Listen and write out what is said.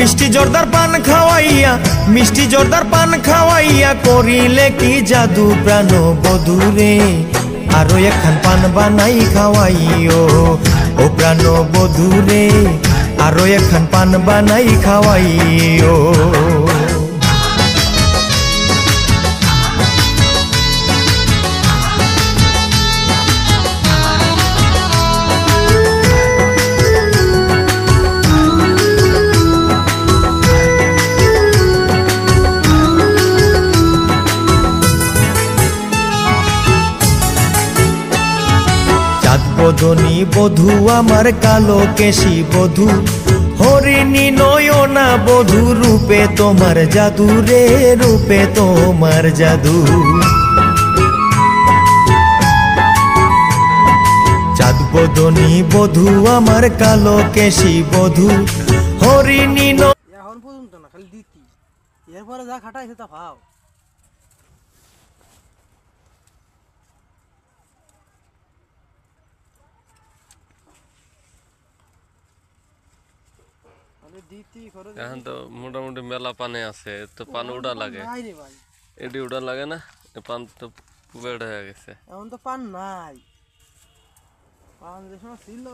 মিষ্টি জর্দার পান খাওয়াইয়া মিষ্টি জর্দার পান খাওয়াইয়া করিলে কি জাদু প্রাণ বধুরে আরো একখান পান বানাই খাওয়াইও ও প্রাণ বধুরে আরো একখান পান বানাই খাওয়াইও বদনী বধূ আমার কালো কেশী বধূ হরিণী নয়না বধূ রূপে তোমার জাদু রে রূপে তোমার জাদু চাঁদ বদনী বধূ আমার কালো কেশী বধূ হরিণী এখন পর্যন্ত না খালি দিতি এরপরে যা খাটাইছে তা ভাও এখন তো মোটামুটি মেলা পানে আছে তো পান উড়া লাগে এটি উড়া লাগে না পান তো বেড় হয়ে গেছে এখন তো পান নাই পান যে সময় ছিল